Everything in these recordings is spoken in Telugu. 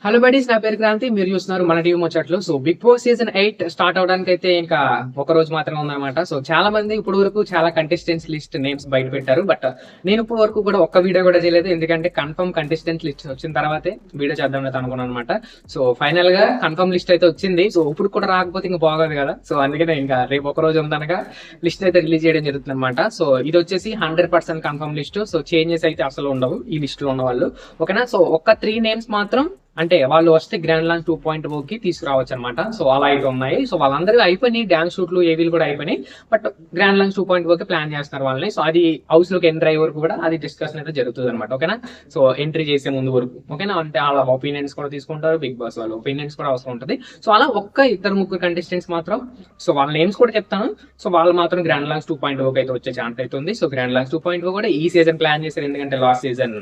హలో బడీస్, నా పేరు క్రాంతి. మీరు చూస్తున్నారు మన టీవీ ముచ్చట్లు. So Bigg Boss season 8 start అవడానికి అయితే ఇంకా ఒక రోజు మాత్రమే ఉందన్నమాట. సో చాలా మంది ఇప్పుడు వరకు చాలా కంటెస్టెంట్స్ లిస్ట్ నేమ్స్ బయట పెట్టారు. బట్ నేను ఇప్పుడు వరకు కూడా ఒక్క వీడియో కూడా చేయలేదు, ఎందుకంటే కన్ఫర్మ్ కంటెస్టెంట్ లిస్ట్ వచ్చిన తర్వాతే వీడియో చేద్దాం అయితే అనుకున్నాను అనమాట. సో ఫైనల్ గా కన్ఫర్మ్ లిస్ట్ అయితే వచ్చింది. సో ఇప్పుడు కూడా రాకపోతే ఇంకా బాగోదు కదా. సో అందుకనే ఇంకా రేపు ఒక రోజు ఉందనగా లిస్ట్ అయితే రిలీజ్ చేయడం జరుగుతుంది అనమాట. సో ఇది వచ్చేసి 100% కన్ఫర్మ్ లిస్ట్. సో చేంజెస్ అయితే అసలు ఉండవు ఈ లిస్ట్ లో ఉన్న వాళ్ళు, ఓకేనా. సో ఒక్క 3 నేమ్స్ మాత్రం అంటే వాళ్ళు వస్తే గ్రాండ్ లాంచ్ 2.0 తీసుకురావచ్చు అనమాట. సో అలా అయితే ఉన్నాయి. సో వాళ్ళందరూ అయిపోయినాయి, డాన్స్ షూట్లు ఏవీలు కూడా అయిపోయినాయి. బట్ గ్రాండ్ లాంచ్ 2.0 ప్లాన్ చేస్తున్నారు వాళ్ళని. సో అది హౌస్ లోకి ఎంటర్ అయ్యే వరకు కూడా అది డిస్కషన్ అయితే జరుగుతుంది అనమాట, ఓకేనా. సో ఎంట్రీ చేసే ముందు వరకు, ఓకేనా. అంటే వాళ్ళ ఒపీనియన్స్ కూడా తీసుకుంటారు, బిగ్ బాస్ వాళ్ళ ఒపీనియన్స్ కూడా అవసరం ఉంటుంది. సో అలా ఒక్క 2-3 కంటెస్టెంట్స్ మాత్రం, సో వాళ్ళ నేమ్స్ కూడా చెప్తాను. సో వాళ్ళు మాత్రం గ్రాండ్ లాంచ్ 2.0 అయితే వచ్చే ఛాన్స్ అయితే ఉంది. సో గ్రాండ్ లాంచ్ 2.0 కూడా ఈ సీజన్ ప్లాన్ చేశారు, ఎందుకంటే లాస్ట్ సీజన్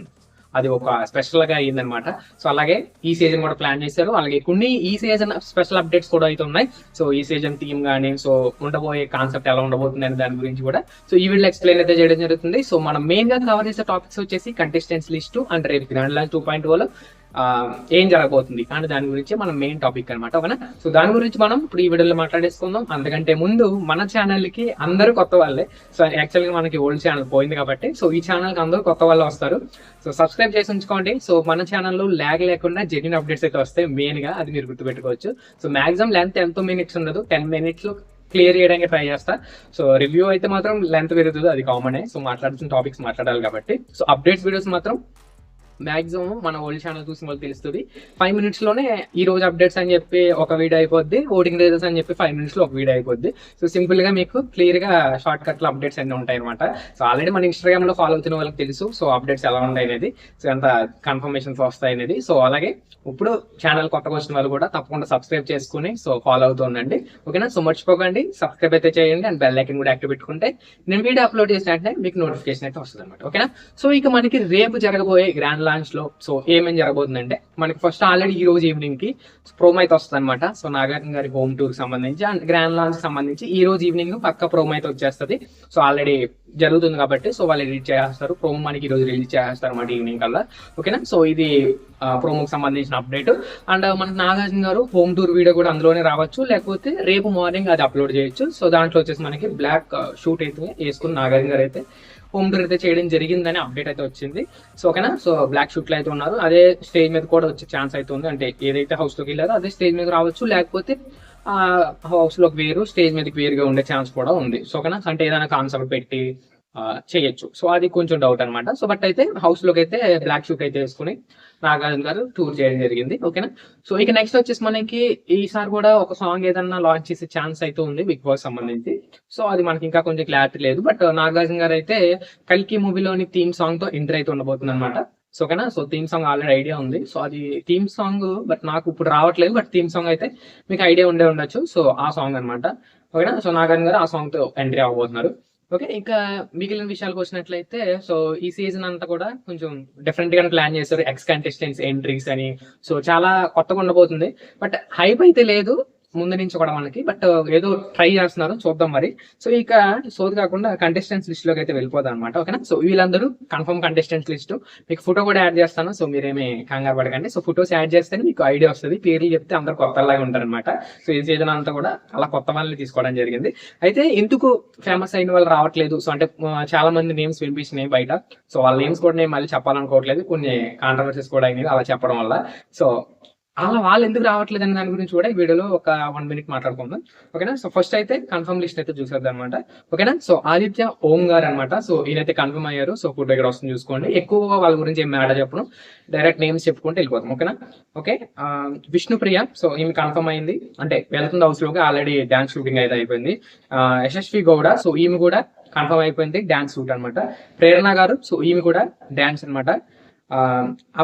అది ఒక స్పెషల్ గా అయిందనమాట. సో అలాగే ఈ సీజన్ కూడా ప్లాన్ చేశారు. అలాగే కొన్ని ఈ సీజన్ స్పెషల్ అప్డేట్స్ కూడా అయితే ఉన్నాయి. సో ఈ సీజన్ థీమ్ కానీ, సో ఉండబోయే కాన్సెప్ట్ ఎలా ఉండబోతుంది అనే దాని గురించి కూడా సో ఈ వీడియో ఎక్స్ప్లెయిన్ అయితే చేయడం జరుగుతుంది. సో మనం మెయిన్ గా కవర్ చేసే టాపిక్స్ వచ్చేసి కంటెస్టెంట్స్ లిస్ట్ అండ్ రేపు గ్రాండ్ లాంచ్ 2.0లో ఏం జరగబోతుంది అంటే దాని గురించి మనం మెయిన్ టాపిక్ అనమాట, ఓకేనా. సో దాని గురించి మనం ఇప్పుడు ఈ వీడియోలో మాట్లాడేసుకుందాం. అందుకంటే ముందు మన ఛానల్ కి అందరూ కొత్త వాళ్ళే. సో యాక్చువల్ గా మనకి ఓల్డ్ ఛానల్ పోయింది కాబట్టి సో ఈ ఛానల్ కి అందరూ కొత్త వాళ్ళు వస్తారు. సో సబ్స్క్రైబ్ చేసి ఉంచుకోండి. సో మన ఛానల్లో ల్యాగ్ లేకుండా జెన్యూన్ అప్డేట్స్ అయితే వస్తాయి. మెయిన్ గా అది మీరు గుర్తుపెట్టుకోవచ్చు. సో మాక్సిమం లెంత్ ఎంతో మినిట్స్ ఉండదు, 10 minutes లో క్లియర్ చేయడానికి ట్రై చేస్తా. సో రివ్యూ అయితే మాత్రం లెంత్ పెరుగుతుంది, అది కామనే. సో మాట్లాడుతున్న టాపిక్స్ మాట్లాడాలి కాబట్టి. సో అప్డేట్స్ వీడియోస్ మాత్రం మాక్సిమం మన ఓల్డ్ ఛానల్ చూసిన వాళ్ళు తెలుస్తుంది. 5 minutes లోనే ఈ రోజు అప్డేట్స్ అని చెప్పి ఒక వీడియో అయిపోద్ది, ఓటింగ్ రిజల్ట్స్ అని చెప్పి 5 minutes లో ఒక వీడియో అయిపోద్ది. సో సింపుల్ గా మీకు క్లియర్ గా షార్ట్ కట్ లో అప్డేట్స్ అన్ని ఉంటాయి అనమాట. సో ఆల్రెడీ మన ఇన్స్టాగ్రామ్ లో ఫాలో అవుతున్న వాళ్ళకి తెలుసు సో అప్డేట్స్ ఎలా ఉంటాయి అనేది, సో ఎంత కన్ఫర్మేషన్స్ వస్తాయి అనేది. సో అలాగే ఇప్పుడు ఛానల్ కొత్తగా వచ్చిన వాళ్ళు కూడా తప్పకుండా సబ్స్క్రైబ్ చేసుకుని సో ఫాలో అవుతూ ఉండండి, ఓకేనా. సో మర్చిపోకండి, సబ్స్క్రైబ్ అయితే చేయండి అండ్ బెల్ ఐకన్ కూడా యాక్టివ్ పెట్టుకుంటే నేను వీడియో అప్లోడ్ చేసినట్టే మీకు నోటిఫికేషన్ అయితే వస్తుంది అనమాట, ఓకేనా. సో ఇక మనకి రేపు జరగబోయే గ్రాండ్ లాంచ్ లో సో ఏమేమి జరగబోతుందంటే మనకి ఫస్ట్ ఆల్రెడీ ఈ రోజు ఈవినింగ్ కి ప్రోమో అయితే వస్తుంది అనమాట. సో నాగార్జున గారి హోమ్ టూర్ సంబంధించి అండ్ గ్రాండ్ లాంచ్ సంబంధించి ఈ రోజు ఈవినింగ్ పక్క ప్రోమో అయితే వచ్చేస్తుంది. సో ఆల్రెడీ జరుగుతుంది కాబట్టి సో వాళ్ళు ఎడిట్ చేస్తారు, ప్రోమో మనకి ఈ రోజు రిలీజ్ చేస్తారు అన్నమాట ఈవినింగ్ కల్లా, ఓకేనా. సో ఇది ప్రోమోకి సంబంధించిన అప్డేట్. అండ్ మనకి నాగార్జున గారు హోమ్ టూర్ వీడియో కూడా అందులోనే రావచ్చు, లేకపోతే రేపు మార్నింగ్ అది అప్లోడ్ చేయొచ్చు. సో దాంట్లో వచ్చేసి మనకి బ్లాక్ షూట్ అయితే వేసుకుని నాగార్జున గారు అయితే హోమ్ టూర్ అయితే చేయడం జరిగిందని అప్డేట్ అయితే వచ్చింది. సో ఓకేనా. సో బ్లాక్ షూట్ లో అయితే ఉన్నారు, అదే స్టేజ్ మీద కూడా వచ్చే ఛాన్స్ అయితే ఉంది. అంటే ఏదైతే హౌస్ లోకి వెళ్ళారో అదే స్టేజ్ మీద రావచ్చు, లేకపోతే హౌస్ లోకి వేరు స్టేజ్ మీదకి వేరుగా ఉండే ఛాన్స్ కూడా ఉంది. సో ఓకేనా. అంటే ఏదైనా కాన్సెప్ట్ పెట్టి చేయొచ్చు. సో అది కొంచెం డౌట్ అనమాట. సో బట్ అయితే హౌస్ లోకి అయితే బ్లాక్ షూట్ అయితే వేసుకుని నాగార్జున గారు టూర్ చేయడం జరిగింది, ఓకేనా. సో ఇక నెక్స్ట్ వచ్చేసి మనకి ఈసారి కూడా ఒక సాంగ్ ఏదన్నా లాంచ్ చేసే ఛాన్స్ అయితే ఉంది బిగ్ బాస్ సంబంధించి. సో అది మనకి ఇంకా కొంచెం క్లారిటీ లేదు. బట్ నాగార్జున గారు అయితే కల్కి మూవీలోని థీమ్ సాంగ్ తో ఎంటర్ అయితే ఉండబోతుంది అనమాట. సో ఓకేనా. So theme song already idea ఉంది. సో అది థీమ్ సాంగ్ బట్ నాకు ఇప్పుడు రావట్లేదు. బట్ థీమ్ సాంగ్ అయితే మీకు ఐడియా ఉండే ఉండొచ్చు. సో ఆ సాంగ్ అనమాట, ఓకేనా. సో నాగార్జున గారు ఆ సాంగ్ తో ఎంట్రీ అవ్వబోతున్నారు, ఓకే. ఇంకా మిగిలిన విషయాలకు వచ్చినట్లయితే సో ఈ సీజన్ అంతా కూడా కొంచెం డిఫరెంట్ గా ప్లాన్ చేశారు. ఎక్స్ కంటెస్టెంట్స్ ఎంట్రీస్ అని, సో చాలా కొత్తగా ఉండబోతుంది. బట్ హైప్ అయితే లేదు ముందు నుంచి కూడా మనకి, బట్ ఏదో ట్రై చేస్తున్నారు, చూద్దాం మరి. సో ఇక సోది కాకుండా కంటెస్టెంట్స్ లిస్ట్ లోకి అయితే వెళ్ళిపోదాం అనమాట, ఓకేనా. సో వీళ్ళందరూ కన్ఫర్మ్ కంటెస్టెంట్స్ లిస్ట్, మీకు ఫోటో కూడా యాడ్ చేస్తాను. సో మీరేమి కంగారు పడకండి. సో ఫొటోస్ యాడ్ చేస్తేనే మీకు ఐడియా వస్తుంది. పేర్లు చెప్తే అందరు కొత్తలాగా ఉంటారు అనమాట. సో ఈ సీజన్ అంతా కూడా అలా కొత్త వాళ్ళని తీసుకోవడం జరిగింది. అయితే ఎందుకు ఫేమస్ అయిన వాళ్ళు రావట్లేదు, సో అంటే చాలా మంది నేమ్స్ వినిపిస్తున్నాయి బయట. సో వాళ్ళ నేమ్స్ కూడా నేను మళ్ళీ చెప్పాలనుకోవట్లేదు, కొన్ని కాంట్రవర్సీస్ కూడా అయినాయి అలా చెప్పడం వల్ల. సో అలా వాళ్ళు ఎందుకు రావట్లేదు అనే దాని గురించి కూడా ఈ వీడియోలో ఒక 1 minute మాట్లాడుకుందాం, ఓకేనా. సో ఫస్ట్ అయితే కన్ఫర్మ్ లిస్ట్ అయితే చూసేద్దాం అనమాట, ఓకేనా. సో ఆదిత్య ఓం గారు అనమాట. సో ఈయనైతే కన్ఫర్మ్ అయ్యారు. సో ఫోటో ఇక్కడ వస్తుంది చూసుకోండి. ఎక్కువగా వాళ్ళ గురించి ఏం మ్యాటర్ చెప్పను, డైరెక్ట్ నేమ్స్ చెప్పుకుంటే వెళ్ళిపోతాం, ఓకేనా. ఓకే. విష్ణుప్రియ, సో ఈమె కన్ఫర్మ్ అయింది, అంటే వెళ్తుంది హౌస్ లోకి. ఆల్రెడీ డాన్స్ షూటింగ్ అయితే అయిపోయింది. యశస్వి గౌడ, సో ఈమె కూడా కన్ఫర్మ్ అయిపోయింది, డాన్స్ షూట్ అనమాట. ప్రేరణ గారు, సో ఈమె కూడా డాన్స్ అనమాట.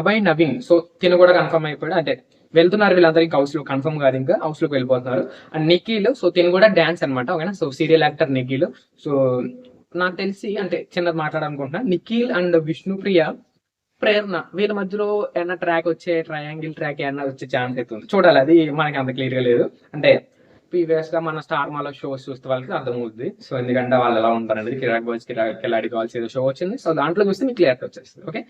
అభయ్ నవీన్, సో తిను కూడా కన్ఫర్మ్ అయిపోయాడు, అంటే వెళ్తున్నారు వీళ్ళందరూ ఇంకా హౌస్ లో, కన్ఫర్మ్ కాదు ఇంకా హౌస్ లోకి వెళ్ళిపోతున్నారు. అండ్ నిఖిల్, సో తిను కూడా డాన్స్ అనమాట, ఓకేనా. So serial actor Nikhil. So నాకు తెలిసి అంటే చిన్నది మాట్లాడాలనుకుంటున్నా, నిఖిల్ అండ్ విష్ణుప్రియ ప్రేరణ వీళ్ళ మధ్యలో ఏమన్నా ట్రాక్ వచ్చే, ట్రయాంగిల్ ట్రాక్ ఏమన్నా వచ్చే ఛాన్స్ అయితే ఉంది, చూడాలి. అది మనకి అంత క్లియర్ గా లేదు. అంటే ప్రీవియస్ గా మన స్టార్ మాలో షోస్ చూస్తే వాళ్ళకి అర్థమవుద్ది. సో ఎందుకంటే వాళ్ళు ఎలా ఉంటారు అనేది, కిరాక్ బాయ్స్ కిలాడి కాల్స్ ఏదో షో వచ్చింది. సో దాంట్లో చూస్తే మీకు క్లియర్ వచ్చేస్తుంది, ఓకే.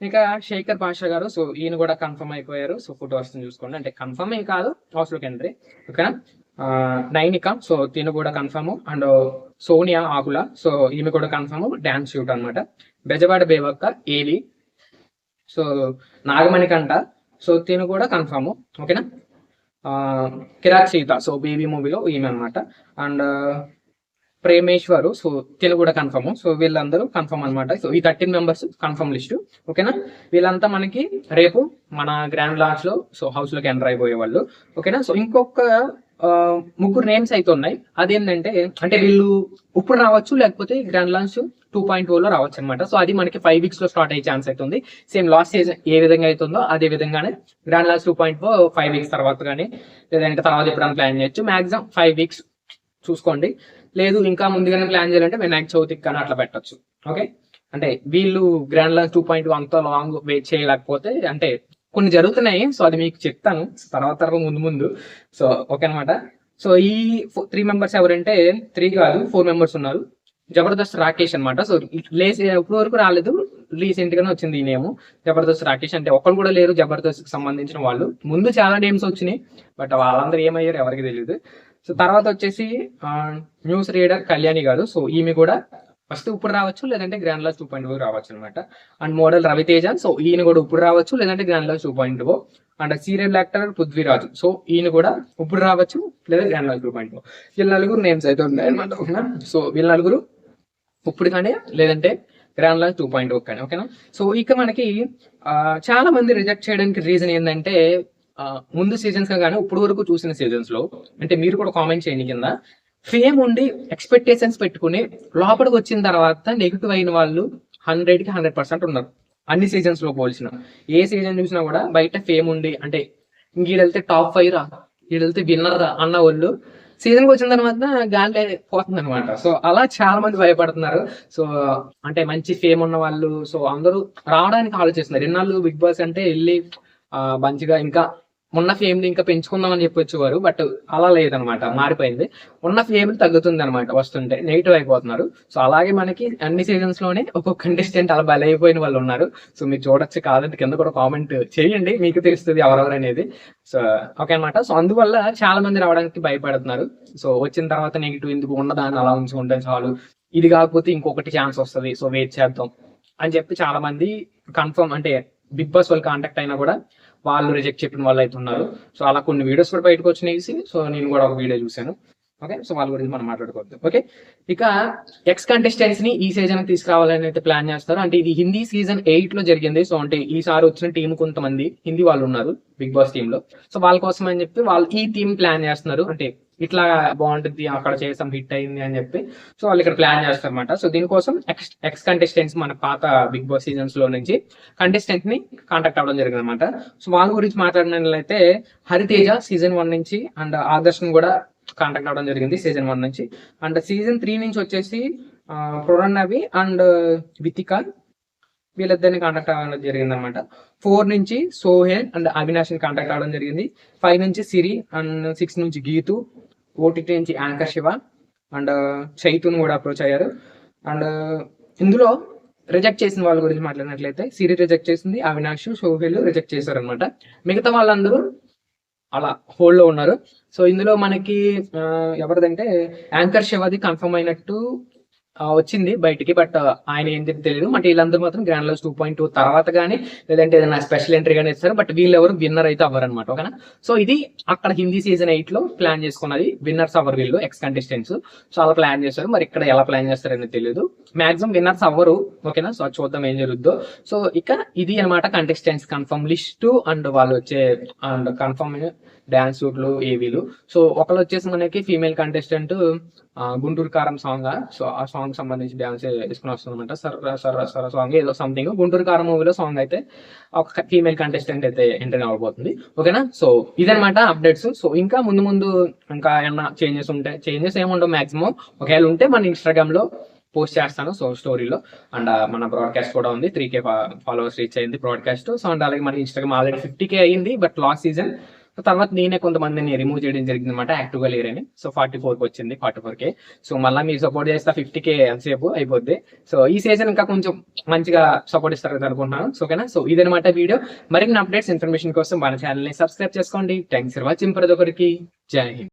ఇక శేఖర్ పాషా గారు, సో ఈయన కూడా కన్ఫర్మ్ అయిపోయారు. సో ఫోటో వస్తుంది చూసుకోండి, అంటే కన్ఫర్మ్ ఏం కాదు, హౌస్ లోకి ఎంట్రీ. ఓకేనా. నైనిక, సో తిను కూడా confirm. And Sonia Akula, so ఈమె కూడా కన్ఫర్మ్, డాన్స్ షూట్ అనమాట. బెజవాడ బేవక్క ఏలి, సో నాగమణి కంట, సో తిను కూడా కన్ఫర్మ్. ఓకేనా. కిరాక్ సీత, సో బేబీ మూవీలో ఈమె అనమాట. అండ్ ప్రేమేశ్వరు, సో తిను కూడా కన్ఫర్మ్. సో వీళ్ళందరూ కన్ఫర్మ్ అనమాట. సో ఈ 13 మెంబర్స్ కన్ఫర్మ్ లిస్ట్. ఓకేనా. వీళ్ళంతా మనకి రేపు మన గ్రాండ్ లాంచ్ లో సో హౌస్ లోకి ఎంటర్ అయిపోయే వాళ్ళు. ఓకేనా. సో ఇంకొక ముగ్గురు నేమ్స్ అయితే ఉన్నాయి. అదేంటంటే అంటే వీళ్ళు ఇప్పుడు రావచ్చు, లేకపోతే గ్రాండ్ లాంచ్ 2.0 లో రావచ్చు అనమాట. సో అది మనకి 5 weeks లో స్టార్ట్ అయ్యే ఛాన్స్ అయితే ఉంది. సేమ్ లాస్ట్ సీజన్ ఏ విధంగా అవుతుందో అదే విధంగానే గ్రాండ్ లాంచ్ 2.0 5 weeks తర్వాత కానీ, లేదంటే తర్వాత ఎప్పుడైనా ప్లాన్ చేయొచ్చు. మాక్సిమం 5 weeks చూసుకోండి. లేదు ఇంకా ముందుగానే ప్లాన్ చేయాలంటే వినాయక చవితికి కానీ అట్లా పెట్టచ్చు. ఓకే. అంటే వీళ్ళు గ్రాండ్ లాంచ్ 2.0 అంత లాంగ్ వెయిట్ చేయలేకపోతే, అంటే కొన్ని జరుగుతున్నాయి. సో అది మీకు చెప్తాను తర్వాత ముందు. సో ఓకే అనమాట. సో ఈ 3 మెంబర్స్ ఎవరంటే 3 కాదు 4 మెంబర్స్ ఉన్నారు. జబర్దస్త్ రాకేష్ అనమాట. సో ఇప్పుడు వరకు రాలేదు, రీసెంట్ గానే వచ్చింది ఈ నేమ్ జబర్దస్త్ రాకేష్. అంటే ఒక్కరు కూడా లేరు జబర్దస్త్ కి సంబంధించిన వాళ్ళు. ముందు చాలా నేమ్స్ వచ్చినాయి, బట్ వాళ్ళందరూ ఏమయ్యారు ఎవరికి తెలియదు. సో తర్వాత వచ్చేసి న్యూస్ రీడర్ కళ్యాణి గారు. సో ఈమె కూడా ఫస్ట్ ఇప్పుడు రావచ్చు, లేదంటే గ్రాండ్ లాంచ్ 2.0 రావచ్చు అనమాట. అండ్ మోడల్ రవితేజ, సో ఈయన కూడా ఇప్పుడు రావచ్చు, లేదంటే grand launch 2.0. And serial actor Prithviraj, so ఈయన కూడా ఇప్పుడు రావచ్చు, లేదా గ్రాండ్ లాంచ్ 2.0. వీళ్ళ నలుగురు నేమ్స్ అయితే ఉన్నాయి అనమాట. ఓకేనా. సో వీళ్ళ నలుగురు ఇప్పుడు కానీ, లేదంటే గ్రాండ్ లాంచ్ 2.0 కానీ. ఓకేనా. సో ఇక మనకి చాలా మంది రిజెక్ట్ చేయడానికి రీజన్ ఏంటంటే ముందు సీజన్స్ కానీ ఇప్పుడు వరకు చూసిన సీజన్స్ లో, అంటే మీరు కూడా కామెంట్ చేయండి కింద, ఫేమ్ ఉండి ఎక్స్పెక్టేషన్స్ పెట్టుకుని లోపలికి వచ్చిన తర్వాత నెగిటివ్ అయిన వాళ్ళు 100కి 100% ఉన్నారు. అన్ని సీజన్స్ లో పోల్చిన ఏ సీజన్ చూసినా కూడా బయట ఫేమ్ ఉండి, అంటే ఇంకీడెళ్తే టాప్ 5 రా, ఈడెళ్తే విన్నర్ రా అన్న వాళ్ళు సీజన్కి వచ్చిన తర్వాత గాలి పోతుంది అనమాట. సో అలా చాలా మంది భయపడుతున్నారు. సో అంటే మంచి ఫేమ్ ఉన్న వాళ్ళు సో అందరూ రావడానికి ఆలోచిస్తున్నారు. ఎన్నాళ్ళు బిగ్ బాస్ అంటే వెళ్ళి మంచిగా ఇంకా ఉన్న ఫేమ్ ని ఇంకా పెంచుకుందామని చెప్పి వచ్చేవారు, బట్ అలా లేదనమాట, మారిపోయింది. ఉన్న ఫేమ్ తగ్గుతుంది అనమాట, వస్తుంటే నెగిటివ్ అయిపోతున్నారు. సో అలాగే మనకి అన్ని సీజన్స్ లోనే ఒక్కొక్క కంటెస్టెంట్ అలా బలైపోయిన వాళ్ళు ఉన్నారు. సో మీరు చూడొచ్చు, కాదంటే కింద కూడా కామెంట్ చేయండి, మీకు తెలుస్తుంది ఎవరెవరు అనేది. సో ఓకే అనమాట. సో అందువల్ల చాలా మంది రావడానికి భయపడుతున్నారు. సో వచ్చిన తర్వాత నెగిటివ్ ఎందుకు, ఉన్నదాన్ని అలా ఉంచుకుంటే చాలు, ఇది కాకపోతే ఇంకొకటి ఛాన్స్ వస్తుంది, సో వెయిట్ చేద్దాం అని చెప్పి చాలా మంది కన్ఫర్మ్, అంటే బిగ్ బాస్ వాళ్ళు కాంటాక్ట్ అయినా కూడా వాళ్ళు రిజెక్ట్ చెప్పిన వాళ్ళు అయితే ఉన్నారు. సో అలా కొన్ని వీడియోస్ కూడా బయటకు వచ్చినాయి. సో నేను కూడా ఒక వీడియో చూశాను. ఓకే. సో వాళ్ళ గురించి మనం మాట్లాడుకోవద్దు. ఓకే. ఇక ఎక్స్ కంటెస్టెంట్స్ ని ఈ సీజన్ తీసుకురావాలని అయితే ప్లాన్ చేస్తారు. అంటే ఇది హిందీ సీజన్ 8 లో జరిగింది. సో అంటే ఈసారి వచ్చిన టీం కొంతమంది హిందీ వాళ్ళు ఉన్నారు బిగ్ బాస్ టీమ్ లో. సో వాళ్ళ కోసం అని చెప్పి వాళ్ళు ఈ టీం ప్లాన్ చేస్తున్నారు. అంటే ఇట్లా బాగుంటుంది, అక్కడ చేసాం హిట్ అయింది అని చెప్పి సో వాళ్ళు ఇక్కడ ప్లాన్ చేస్తారు అనమాట. సో దీనికోసం ఎక్స్ కంటెస్టెంట్స్ మన పాత బిగ్ బాస్ సీజన్స్ లో నుంచి కంటెస్టెంట్ ని కాంటాక్ట్ అవ్వడం జరిగింది అనమాట. సో వాళ్ళ గురించి మాట్లాడినట్లయితే హరితేజ సీజన్ 1 నుంచి, అండ్ ఆదర్శ్ కూడా కాంటాక్ట్ అవ్వడం జరిగింది సీజన్ 1 నుంచి. అండ్ సీజన్ 3 నుంచి వచ్చేసి పురన్నవి అండ్ వితిక, వీళ్ళిద్దరిని కాంటాక్ట్ అవ్వడం జరిగింది అనమాట. 4 నుంచి సోహెల్ అండ్ అవినాష్ ని కాంటాక్ట్ అవ్వడం జరిగింది. 5 నుంచి సిరి, అండ్ 6 నుంచి గీతు, ఓటీటీ నుంచి యాంకర్ శివ అండ్ చైతున్ కూడా అప్రోచ్ అయ్యారు. అండ్ ఇందులో రిజెక్ట్ చేసిన వాళ్ళ గురించి మాట్లాడినట్లయితే సిరి రిజెక్ట్ చేసింది, అవినాష్, సోహెల్ రిజెక్ట్ చేశారు అనమాట. మిగతా వాళ్ళందరూ అలా హోల్డ్ లో ఉన్నారు. సో ఇందులో మనకి ఎవరిదంటే యాంకర్ శివది కన్ఫర్మ్ అయినట్టు వచ్చింది బయటికి, బట్ ఆయన ఏం చెప్పి తెలియదు. అంటే వీళ్ళందరూ మాత్రం గ్రాండ్ లాంచ్ 2.0 తర్వాత కానీ, లేదంటే ఏదైనా స్పెషల్ ఎంట్రీ కానీ ఇస్తారు, బట్ వీళ్ళు ఎవరు విన్నర్ అయితే అవ్వరు అనమాట. ఓకేనా. సో ఇది అక్కడ హిందీ సీజన్ 8 లో ప్లాన్ చేసుకున్నది, విన్నర్స్ అవ్వరు వీళ్ళు ఎక్స్ కంటెస్టెంట్స్. సో అలా ప్లాన్ చేస్తారు, మరి ఇక్కడ ఎలా ప్లాన్ చేస్తారని తెలియదు. మాక్సిమం విన్నర్స్ అవ్వరు. ఓకేనా. సో చూద్దాం ఏం జరుగుద్దో. సో ఇక ఇది అనమాట కంటెస్టెంట్స్ కన్ఫర్మ్ లిస్ట్ అండ్ వాళ్ళు వచ్చే అండ్ కన్ఫర్మ్ డాన్స్ షూట్లు ఏవీలు. సో ఒకళ్ళు వచ్చేసి మనకి ఫీమేల్ కంటెస్టెంట్ గుంటూరు కారం సాంగ్, సో ఆ సాంగ్ సంబంధించి డాన్స్ వేసుకుని వస్తుంది అనమాట. సర సాంగ్ ఏదో సంథింగ్ గుంటూరు కారం మూవీలో సాంగ్ అయితే ఒక ఫీమేల్ కంటెస్టెంట్ అయితే ఎంటర్ అవ్వబోతుంది. ఓకేనా. సో ఇదనమాట అప్డేట్స్. సో ఇంకా ముందు ఇంకా ఏమన్నా చేంజెస్ ఉంటే, చేంజెస్ ఏముండవు మాక్సిమం, ఒకవేళ ఉంటే మన ఇన్స్టాగ్రామ్ లో పోస్ట్ చేస్తాను. సో స్టోరీలో అండ్ మన బ్రాడ్కాస్ట్ కూడా ఉంది, 3K ఫాలోవర్స్ రీచ్ అయింది బ్రాడ్కాస్ట్. సో అండ్ అలాగే మన ఇన్స్టాగ్రామ్ ఆల్రెడీ 50K అయ్యింది, బట్ లాస్ట్ సీజన్ తర్వాత నేనే కొంతమందిని రిమూవ్ చేయడం జరిగింది అనమాట, యాక్టివ్గా లేరని. సో 44కి వచ్చింది, 44K. సో మళ్ళీ మీరు సపోర్ట్ చేస్తే 50K ఎంతసేపు అయిపోద్ది. సో ఈ సీజన్ ఇంకా కొంచెం మంచిగా సపోర్ట్ ఇస్తారు అనుకుంటున్నాను. సో ఓకేనా, సో ఇదనమాట వీడియో. మరిన్ని అప్డేట్స్ ఇన్ఫర్మేషన్ కోసం మన ఛానల్ని సబ్స్క్రైబ్ చేసుకోండి. Thanks for watching. ప్రతి ఒక్కరికి జై హింద్.